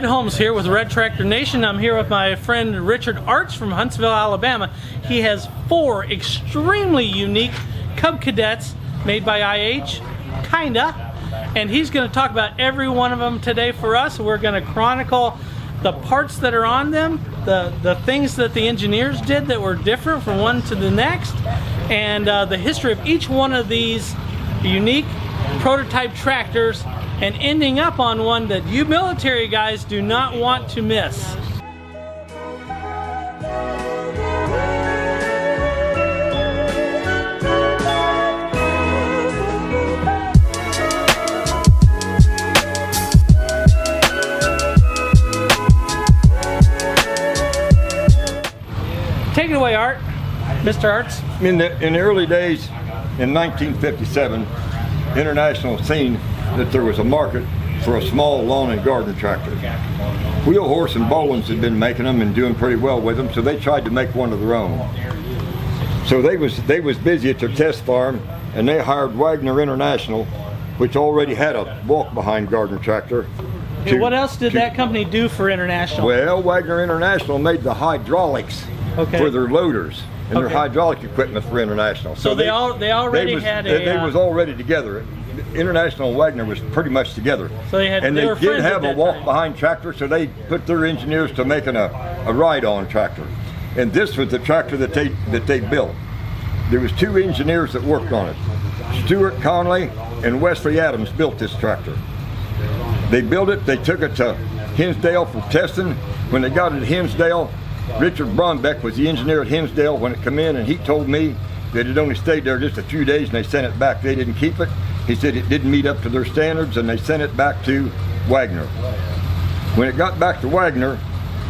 Ed Holmes here with Red Tractor Nation. I'm here with my friend Richard Arts from Huntsville, Alabama. He has 4 extremely unique Cub Cadets made by IH, kinda, and he's going to talk about every one of them today for us. We're going to chronicle the parts that are on them, the things that the engineers did that were different from one to the next, and the history of each one of these unique prototype tractors, and ending up on one that you military guys do not want to miss. Take it away, Art. Mr. Arts. In the early days, in 1957, International seen that there was a market for a small lawn and garden tractor. Wheel Horse and Boland's had been making them and doing pretty well with them, so they tried to make one of their own. So they was busy at their test farm, and they hired Wagner International, which already had a walk-behind garden tractor. And what else did that company do for International? Well, Wagner International made the hydraulics for their loaders and their hydraulic equipment for International. So they already was already together. International and Wagner was pretty much together. So they did have a walk-behind tractor, so they put their engineers to making a ride-on tractor. And this was the tractor that they built. There was 2 engineers that worked on it. Stuart Conley and Wesley Adams built this tractor. They built it, they took it to Hinsdale for testing. When they got it at Hinsdale, Richard Brombeck was the engineer at Hinsdale when it came in, and he told me that it only stayed there just a few days and they sent it back. They didn't keep it. He said it didn't meet up to their standards, and they sent it back to Wagner. When it got back to Wagner,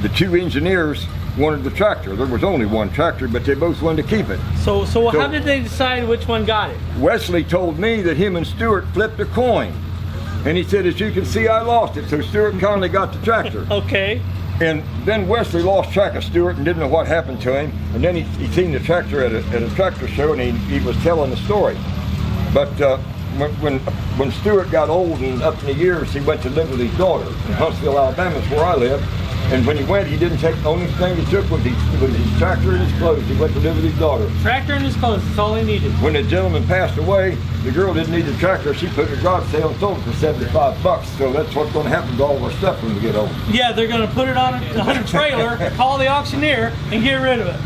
the 2 engineers wanted the tractor. There was only one tractor, but they both wanted to keep it. So how did they decide which one got it? Wesley told me that him and Stuart flipped a coin. And he said, as you can see, I lost it. So Stuart Conley got the tractor. Okay. And then Wesley lost track of Stuart and didn't know what happened to him. And then he seen the tractor at a tractor show, and he was telling the story. But when Stuart got old and up in the years, he went to live with his daughter in Huntsville, Alabama, is where I live. And when he went, he didn't take, the only thing he took was his tractor and his clothes. He went to live with his daughter. Tractor and his clothes, that's all he needed. When the gentleman passed away, the girl didn't need the tractor. She put it in a garage sale and sold it for $75. So that's what's going to happen to all of our stuff when we get old. Yeah, they're going to put it on a trailer, call the auctioneer, and get rid of it.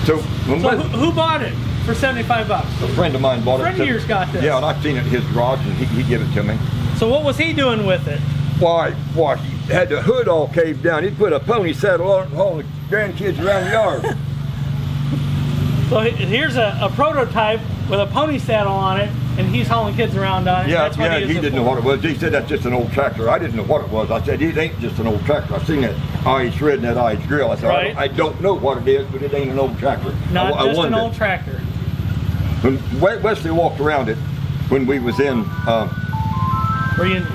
So who bought it for $75? A friend of mine bought it. A friend of yours got this? Yeah, and I've seen it in his garage, and he gave it to me. So what was he doing with it? Why, he had the hood all caved down. He'd put a pony saddle on it and haul the grandkids around the yard. So here's a prototype with a pony saddle on it, and he's hauling kids around on it. Yeah, that's what he didn't know what it was. He said that's just an old tractor. I didn't know what it was. I said, it ain't just an old tractor. I seen that IH red and that IH grill. I said, I don't know what it is, but it ain't an old tractor. Not just an old tractor. When Wesley walked around it, when we was in...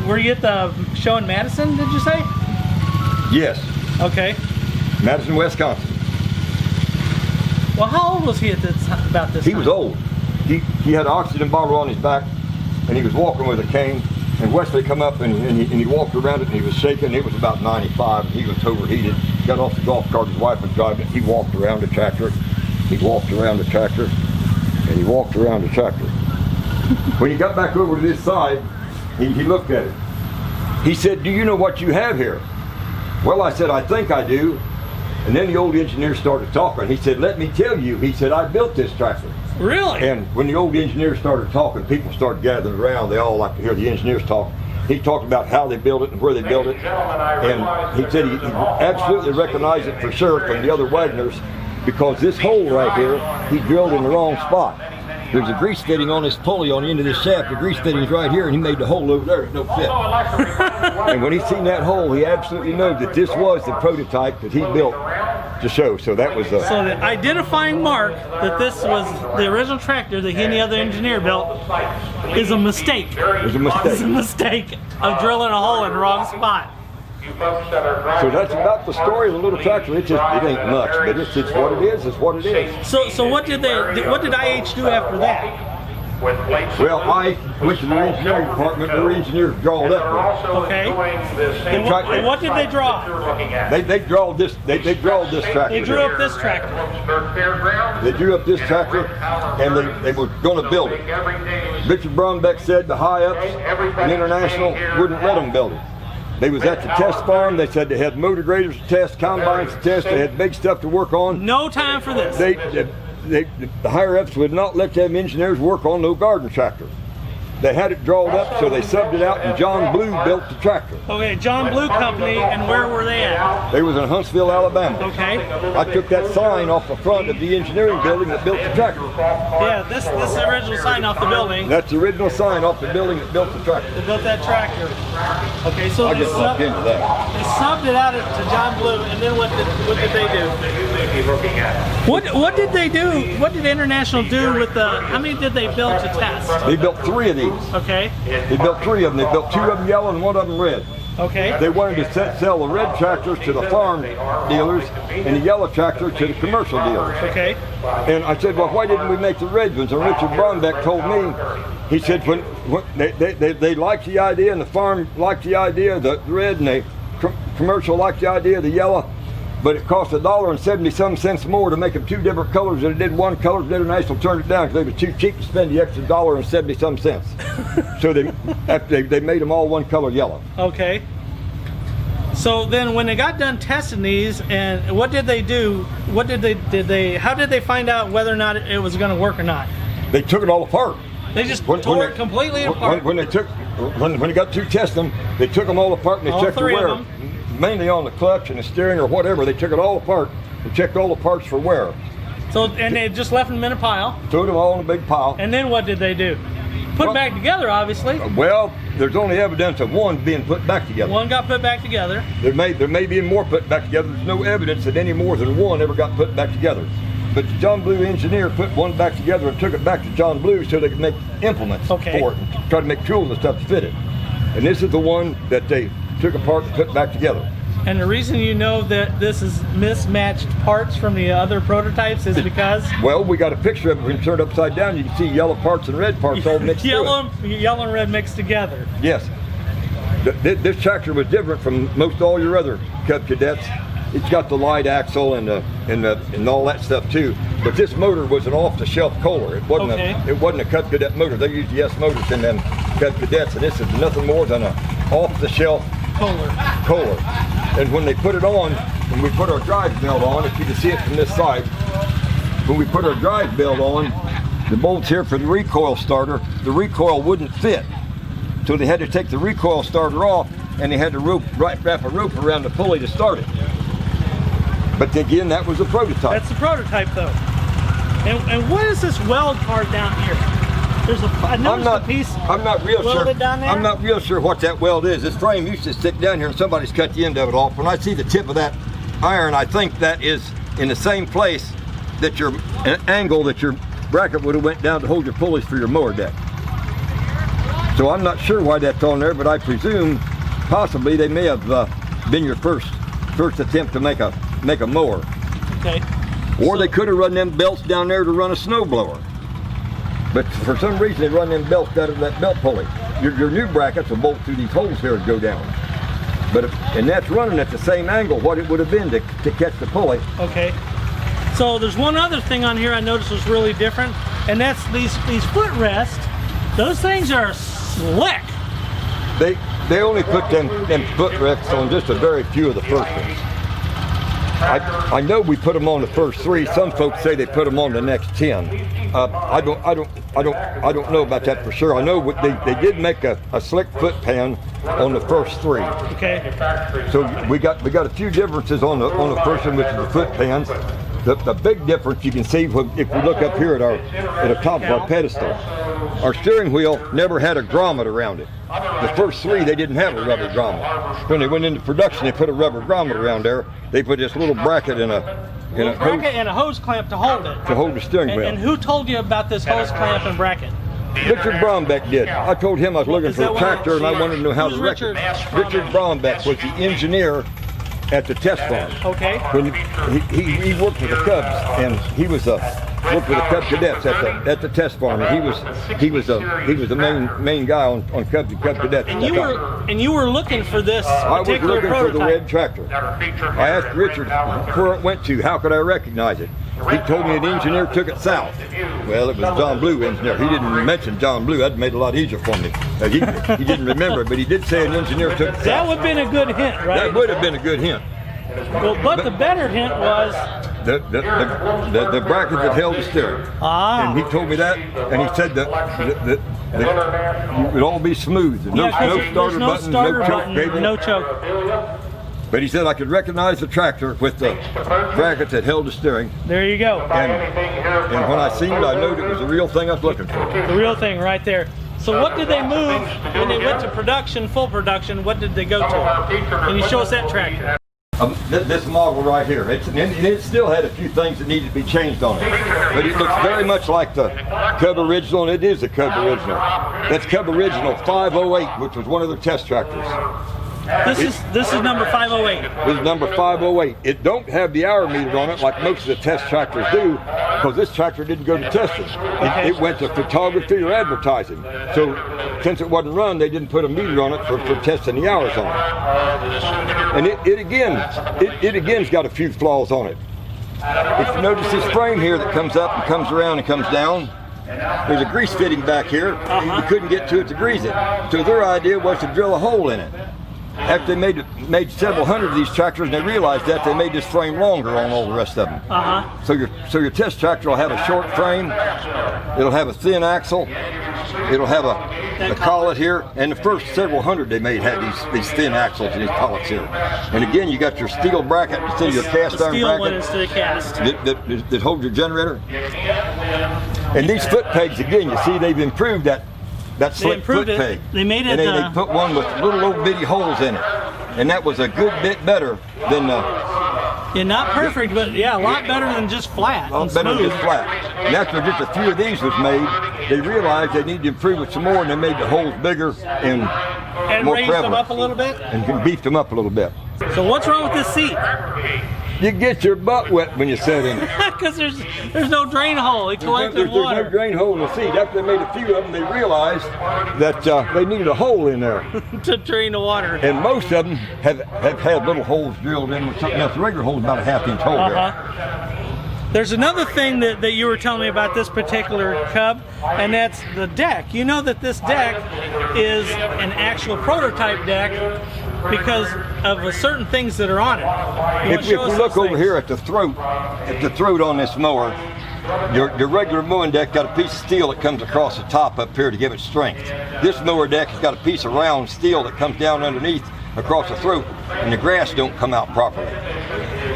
Were you at the show in Madison, did you say? Yes. Okay. Madison, Wisconsin. Well, how old was he about this time? He was old. He had an oxygen bottle on his back, and he was walking with a cane, and Wesley come up and he walked around it, and he was shaking. It was about 95, and he was overheated. Got off the golf cart, his wife was driving it. He walked around the tractor. He walked around the tractor, and he walked around the tractor. When he got back over to this side, he looked at it. He said, do you know what you have here? Well, I said, I think I do. And then the old engineer started talking. He said, let me tell you. He said, I built this tractor. Really? And when the old engineer started talking, people started gathering around. They all like to hear the engineers talk. He talked about how they built it and where they built it. And he said he absolutely recognized it for sure from the other Wagners, because this hole right here, he drilled in the wrong spot. There's a grease fitting on this pulley on the end of this shaft. The grease fitting's right here, and he made the hole over there. It don't fit. And when he seen that hole, he absolutely knew that this was the prototype that he built to show. So that was so the identifying mark that this was the original tractor that he and the other engineer built is a mistake. It was a mistake. It's a mistake of drilling a hole in the wrong spot. So that's about the story of the little tractor. It ain't much, but it's what it is. It's what it is. So what did IH do after that? Well, I went to the engineering department. The engineers drawed up. Okay. And what did they draw? They drawed this. They drawed this tractor. They drew up this tractor. They drew up this tractor, and they were going to build it. Richard Brombeck said the high ups and International wouldn't let them build it. They was at the test farm. They said they had motor graders to test, combines to test. They had big stuff to work on. No time for this. The higher ups would not let them engineers work on no garden tractor. They had it drawn up, so they subbed it out, and John Blue built the tractor. Okay, John Blue Company, and where were they at? They was in Huntsville, Alabama. Okay. I took that sign off the front of the engineering building that built the tractor. Yeah, this is the original sign off the building. That's the original sign off the building that built the tractor. They built that tractor. Okay, so I'll they get locked into that. subbed it out to John Blue, and then what did they do? What did they do? What did International do with the? How many did they build to test? They built 3 of these. Okay. They built 3 of them. They built 2 of them yellow and 1 of them red. Okay. They wanted to sell the red tractors to the farm dealers and the yellow tractor to the commercial dealers. Okay. And I said, well, why didn't we make the red ones? And Richard Brombeck told me, he said, when they liked the idea, and the farm liked the idea of the red, and the commercial liked the idea of the yellow, but it cost $1.70 more to make them 2 different colors than it did one color. International turned it down because they were too cheap to spend the extra $1.70. So they made them all one color yellow. Okay. So then, when they got done testing these, and what did they do? How did they find out whether or not it was going to work or not? They took it all apart. They just tore it completely apart. When they got through testing, they took them all apart and they checked the wear. Mainly on the clutch and the steering or whatever. They took it all apart and checked all the parts for wear. So, and they just left them in a pile. Threw them all in a big pile. And then what did they do? Put back together, obviously. Well, there's only evidence of 1 being put back together. 1 got put back together. There may be more put back together. There's no evidence that any more than 1 ever got put back together. But the John Blue engineer put 1 back together and took it back to John Blue so they could make implements for it and try to make tools and stuff to fit it. And this is the one that they took apart and put back together. And the reason you know that this is mismatched parts from the other prototypes is because? Well, we got a picture of it. When you turn it upside down, you can see yellow parts and red parts all mixed Yellow and red mixed together. Yes. This tractor was different from most all your other Cub Cadets. It's got the light axle and all that stuff too. But this motor was an off-the-shelf Kohler. It wasn't a Cub Cadet motor. They used the S motors in them Cub Cadets, and this is nothing more than an off-the-shelf Kohler. And when they put it on, when we put our drive belt on, if you can see it from this side, when we put our drive belt on, the bolts here for the recoil starter, the recoil wouldn't fit. So they had to take the recoil starter off, and they had to wrap a rope around the pulley to start it. But again, that was a prototype. That's the prototype, though. And what is this weld part down here? There's I noticed a piece welded down there. I'm not real sure what that weld is. This frame used to stick down here, and somebody's cut the end of it off. When I see the tip of that iron, I think that is in the same place that your angle that your bracket would have went down to hold your pulleys for your mower deck. So I'm not sure why that's on there, but I presume possibly they may have been your first attempt to make a mower. Okay. Or they could have run them belts down there to run a snow blower. But for some reason they run them belts out of that belt pulley. Your new brackets will bolt through these holes here and go down. And that's running at the same angle what it would have been to catch the pulley. Okay. So there's one other thing on here I noticed was really different, and that's these footrests. Those things are slick. They only put them footrests on just a very few of the first ones. I know we put them on the first 3. Some folks say they put them on the next 10. I don't know about that for sure. I know they did make a slick foot pan on the first 3. Okay. So we got a few differences on the first one, which is the foot pans. The big difference you can see if we look up here at the top of our pedestal. Our steering wheel never had a grommet around it. The first 3, they didn't have a rubber grommet. When they went into production, they put a rubber grommet around there. They put this little bracket and a hose clamp to hold it. To hold the steering wheel. And who told you about this hose clamp and bracket? Richard Brombeck did. I told him I was looking for a tractor and I wanted to know how to wreck it. Richard Brombeck was the engineer at the test farm. Okay. When he worked with the Cubs, and he was worked with the Cub Cadets at the test farm. And he was the main guy on Cub Cadets. And you were looking for this I was particular looking prototype. for the red tractor. I asked Richard where it went to. How could I recognize it? He told me an engineer took it south. Well, it was John Blue engineer. He didn't mention John Blue. That made it a lot easier for me. He didn't remember, but he did say an engineer took it south. That would have been a good hint, right? That would have been a good hint. Well, but the better hint was the bracket that held the steering. And he told me that, and he said that it would all be smooth. No starter button, no choke cable. No choke. But he said I could recognize the tractor with the bracket that held the steering. There you go. And when I seen it, I knew it was the real thing I was looking for. The real thing right there. So what did they move when they went to production, full production? What did they go to? Can you show us that tractor? This model right here, it still had a few things that needed to be changed on it, but it looks very much like the Cub Original, and it is a Cub Original. That's Cub Original 508, which was one of their test tractors. This is number 508. This is number 508. It don't have the hour meter on it like most of the test tractors do, because this tractor didn't go to testing. It went to photography or advertising. So since it wasn't run, they didn't put a meter on it for testing the hours on it. And it again's got a few flaws on it. If you notice this frame here that comes up and comes around and comes down, there's a grease fitting back here. You couldn't get to it to grease it. So their idea was to drill a hole in it. After they made several hundred of these tractors, and they realized that, they made this frame longer on all the rest of them. So your test tractor will have a short frame. It'll have a thin axle. It'll have a collet here. And the first several hundred they made had these thin axles and these collets here. And again, you got your steel bracket instead of your cast iron steel bracket. one instead of cast. That holds your generator. And these foot pegs, again, you see they've improved that slick foot peg. They made it. And they put one with little old bitty holes in it, and that was a good bit better than. Yeah, not perfect, but yeah, a lot better than just flat. A lot better than just flat. And after just a few of these was made, they realized they needed to improve it some more, and they made the holes bigger and more raised prevalent. them up a little bit. And beefed them up a little bit. So what's wrong with this seat? You get your butt wet when you sit in it. Because there's no drain hole. It collected water. There's no drain hole in the seat. After they made a few of them, they realized that they needed a hole in there to drain the water. And most of them have had little holes drilled in with something else. The regular hole is about a ½ inch hole there. There's another thing that you were telling me about this particular Cub, and that's the deck. You know that this deck is an actual prototype deck because of certain things that are on it. If you look over here at the throat on this mower, your regular mowing deck got a piece of steel that comes across the top up here to give it strength. This mower deck has got a piece of round steel that comes down underneath across the throat, and the grass don't come out properly.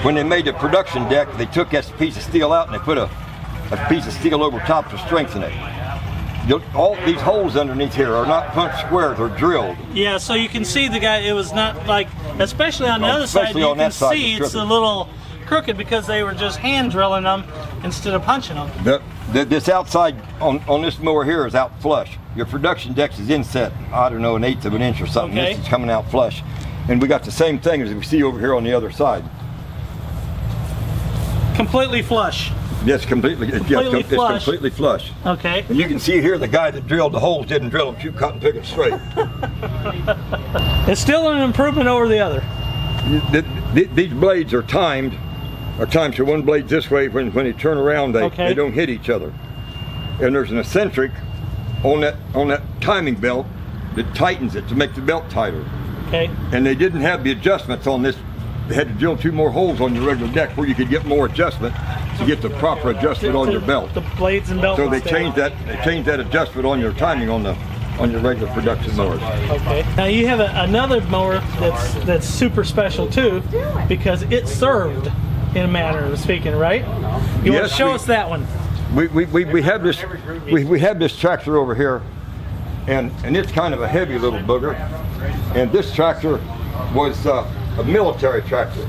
When they made the production deck, they took that piece of steel out and they put a piece of steel over top to strengthen it. All these holes underneath here are not punched square, they're drilled. Yeah, so you can see the guy, it was not like, especially on the other side, you can see it's a little crooked because they were just hand drilling them instead of punching them. This outside on this mower here is out flush. Your production deck is inset, I don't know, 1/8 of an inch or something. Okay. This is coming out flush. And we got the same thing as we see over here on the other side. Completely flush. Yes, completely flush. It's completely flush. Okay. And you can see here the guy that drilled the holes didn't drill them too cut and pick it straight. It's still an improvement over the other. These blades are timed. So one blade's this way, when they turn around they don't hit each other. And there's an eccentric on that timing belt that tightens it to make the belt tighter. Okay. And they didn't have the adjustments on this. They had to drill 2 more holes on your regular deck where you could get more adjustment to get the proper adjustment on your belt. The blades and belt. So they changed that. They changed that adjustment on your timing on your regular production mowers. Okay. Now you have another mower that's super special too, because it served in a manner of speaking, right? You want to show us that one? We have this tractor over here, and it's kind of a heavy little booger. And this tractor was a military tractor.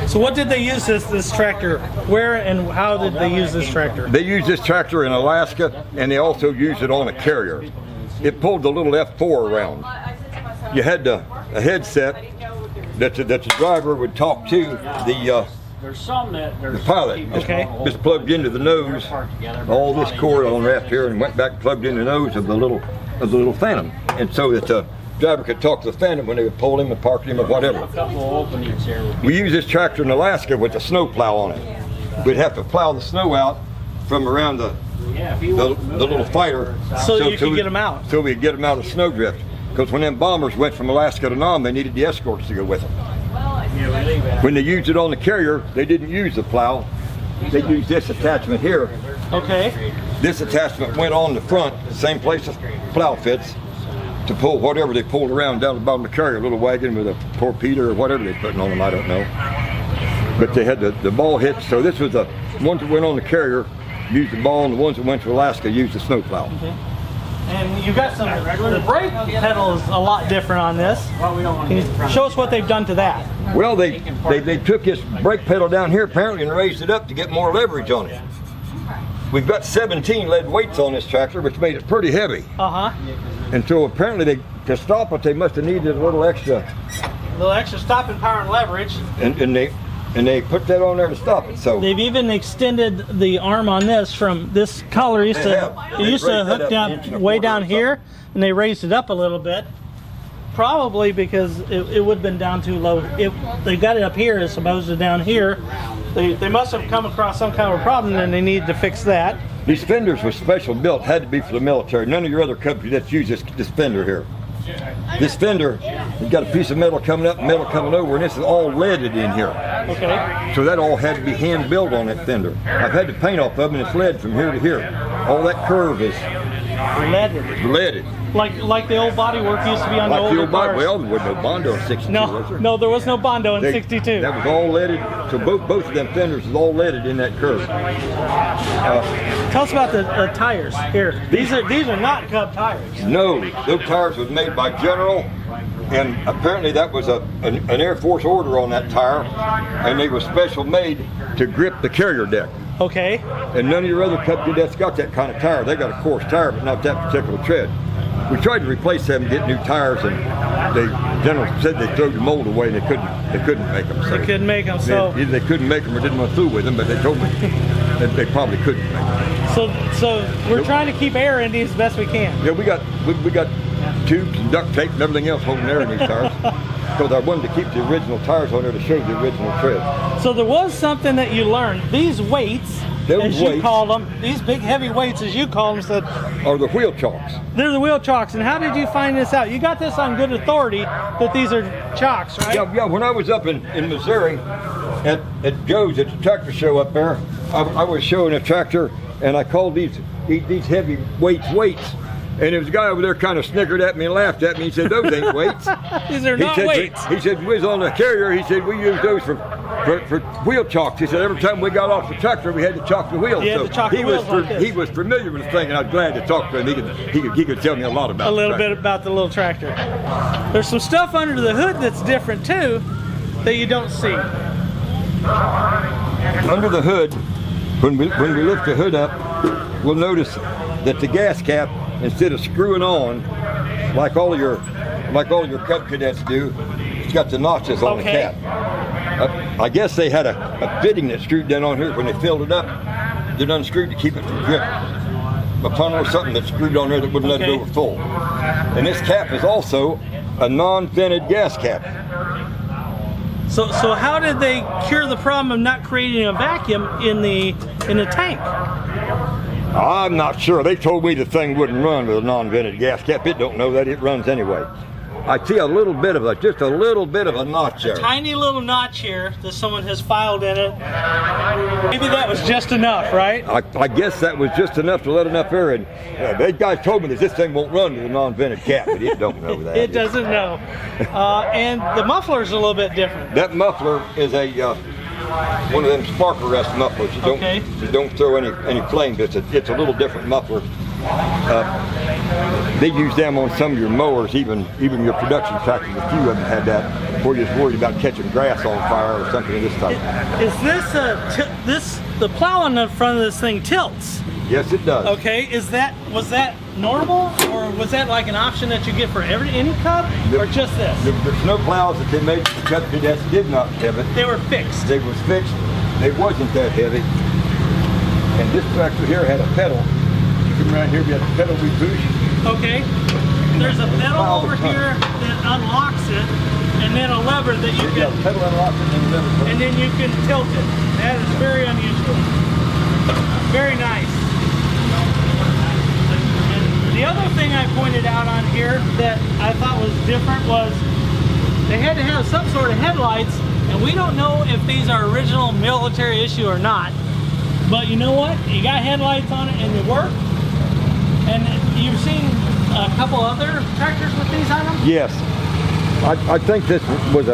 So what did they use this tractor? Where and how did they use this tractor? They used this tractor in Alaska, and they also used it on a carrier. It pulled the little F4 around. You had a headset that the driver would talk to There's some that The pilot just plugged into the nose all this cord on wrapped here and went back and plugged in the nose of the little Phantom, and so that the driver could talk to the Phantom when they would pull him and park him or whatever. A couple of openings here. We use this tractor in Alaska with a snow plow on it. We'd have to plow the snow out from around the little fighter, so you could get them out. So we could get them out of the snowdrift. Because when them bombers went from Alaska to Nam, they needed the escorts to go with them. When they used it on the carrier, they didn't use the plow. They used this attachment here. Okay. This attachment went on the front, the same place the plow fits, to pull whatever they pulled around down the bottom of the carrier, a little wagon with a torpedo or whatever they're putting on them, I don't know. But they had the ball hits, so this was the ones that went on the carrier used the ball, and the ones that went to Alaska used the snow plow. Okay. And you got the brake pedal is a lot different on this. Can you show us what they've done to that? Well, they took this brake pedal down here apparently and raised it up to get more leverage on it. We've got 17 lead weights on this tractor, which made it pretty heavy. And so apparently to stop it, they must have needed a little extra stopping power and leverage. And they put that on there to stop it. So they've even extended the arm on this from this collar. It used to hook down way down here, and they raised it up a little bit. Probably because it would have been down too low. They got it up here as opposed to down here. They must have come across some kind of a problem, and they needed to fix that. These fenders were special built, had to be for the military. None of your other Cub Cadets use this fender here. This fender, you've got a piece of metal coming up, metal coming over, and this is all leaded in here. Okay. So that all had to be hand built on that fender. I've had the paint off of them, and it's lead from here to here. All that curve is leaded. Like the old bodywork used to be on the older cars. Well, there was no Bondo in 62, was there? No, there was no Bondo in 62. That was all leaded. So both of them fenders was all leaded in that curve. Tell us about the tires here. These are not Cub tires. No, those tires was made by General, and apparently that was an Air Force order on that tire, and they were special made to grip the carrier deck. Okay. And none of your other Cub Cadets got that kind of tire. They got a coarse tire, but not that particular tread. We tried to replace them and get new tires, and General said they threw the mold away and they couldn't make them. So they couldn't make them, so either they couldn't make them or didn't want to fool with them, but they told me that they probably couldn't make them. So we're trying to keep air in these as best we can. Yeah, we got tubes and duct tape and everything else holding air in these tires. Because I wanted to keep the original tires on there to show the original tread. So there was something that you learned. These weights, you called them, these big heavy weights as you call them, are the wheel chocks. They're the wheel chocks. And how did you find this out? You got this on good authority that these are chocks, right? Yeah. When I was up in Missouri at Joe's at the tractor show up there, I was showing a tractor, and I called these heavy weights. And there was a guy over there kind of snickered at me and laughed at me. He said, "Those ain't weights." These are not weights. He said, "We was on the carrier." He said, "We use those for wheel chocks." He said, "Every time we got off the tractor, we had to chalk the wheels." Yeah, so he was familiar with the thing, and I was glad to talk to him. He could tell me a lot about a little bit about the little tractor. There's some stuff under the hood that's different too that you don't see. Under the hood, when we lift the hood up, we'll notice that the gas cap, instead of screwing on like all your Cub Cadets do, it's got the notches on the cap. I guess they had a fitting that screwed down on here when they filled it up. It unscrewed to keep it from dripping. A funnel or something that's screwed on there that wouldn't let it over full. And this cap is also a non-vented gas cap. So how did they cure the problem of not creating a vacuum in the tank? I'm not sure. They told me the thing wouldn't run with a non-vented gas cap. It don't know that. It runs anyway. I see just a little bit of a notch there. Tiny little notch here that someone has filed in it. Maybe that was just enough, right? I guess that was just enough to let enough air in. They guys told me that this thing won't run with a non-vented cap, but it don't know that. It doesn't know. And the muffler's a little bit different. That muffler is a one of them spark arrest mufflers. You don't throw any flame. It's a little different muffler. They use them on some of your mowers, even your production tractors. A few of them had that, where you're just worried about catching grass on fire or something of this type. Is this the plow on the front of this thing tilts? Yes, it does. Okay, was that normal, or was that like an option that you get for any Cub, or just this? The snow plows that they made for the Cub Cadets did not pivot. They were fixed. They was fixed. they wasn't that heavy. And this tractor here had a pedal. You come around here, we have a pedal we push. Okay. There's a pedal over here that unlocks it, and then a lever that you Yeah, can, pedal unlocks it and lever. and then you can tilt it. That is very unusual. Very nice. And the other thing I pointed out on here that I thought was different was they had to have some sort of headlights, and we don't know if these are original military issue or not. But you know what? You got headlights on it and they work. And you've seen a couple other tractors with these on them? Yes. I think this was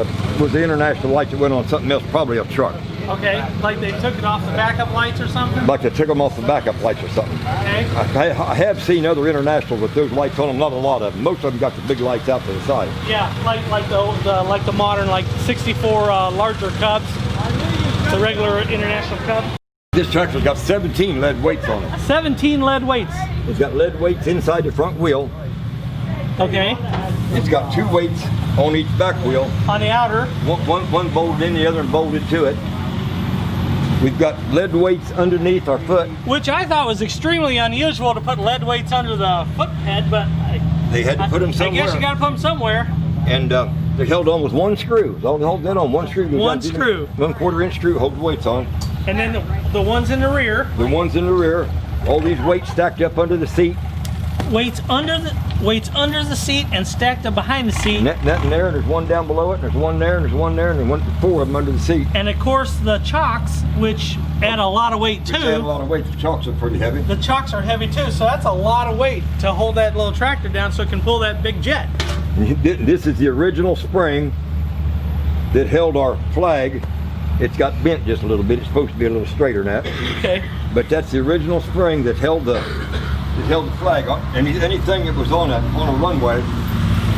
the international light that went on something else, probably a truck. Okay, like they took it off the backup lights or something? Like they took them off the backup lights or something. Okay. I have seen other internationals with those lights on them, not a lot of them. Most of them got the big lights out to the side. Yeah, like the modern, like 64 larger Cubs, the regular international Cub. This tractor's got 17 lead weights on it. 17 lead weights. It's got lead weights inside the front wheel. Okay. It's got 2 weights on each back wheel. On the outer. One bolted in, the other one bolted to it. We've got lead weights underneath our foot. Which I thought was extremely unusual to put lead weights under the foot pad, but They had to put them somewhere. I guess you got to put them somewhere. And they're held on with 1 screw. All hold that on 1 screw. One screw. 1/4 inch screw holds the weights on. And then the ones in the rear. The ones in the rear, all these weights stacked up under the seat. Weights under the seat and stacked up behind the seat. Nothing there, and there's one down below it, and there's one there, and there's one there, and there's 4 of them under the seat. And of course the chocks, which add a lot of weight too. Which add a lot of weight. The chocks are pretty heavy. The chocks are heavy too, so that's a lot of weight to hold that little tractor down so it can pull that big jet. This is the original spring that held our flag. It's got bent just a little bit. It's supposed to be a little straighter than that. Okay. But that's the original spring that held the flag. Anything that was on a runway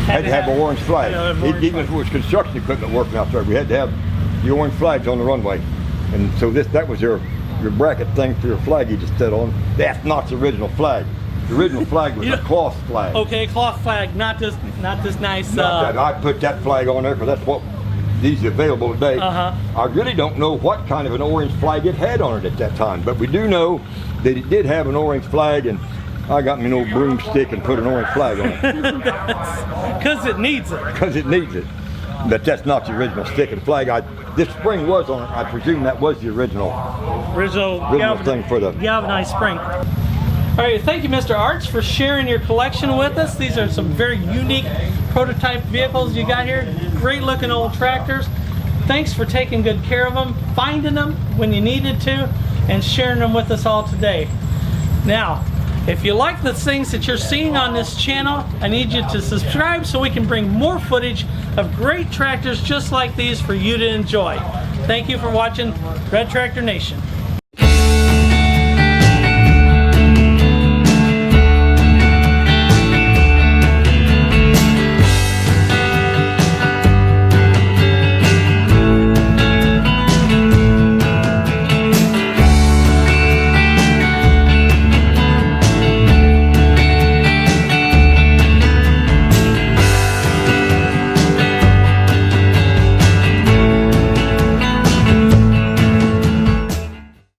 had to have an orange flag. Even if it was construction equipment working out there, we had to have the orange flags on the runway. And so that was your bracket thing for your flag you just stood on. That's not the original flag. The original flag was a cloth flag. Okay, cloth flag, not this nice. I put that flag on there because that's what these are available today. I really don't know what kind of an orange flag it had on it at that time, but we do know that it did have an orange flag, and I got me an old broomstick and put an orange flag on it. Because it needs it. Because it needs it. But that's not the original stick and flag. This spring was on it. I presume that was the original thing for the galvanized spring. All right, thank you, Mr. Arts, for sharing your collection with us. These are some very unique prototype vehicles you got here. Great looking old tractors. Thanks for taking good care of them, finding them when you needed to, and sharing them with us all today. Now, if you like the things that you're seeing on this channel, I need you to subscribe so we can bring more footage of great tractors just like these for you to enjoy. Thank you for watching Red Tractor Nation.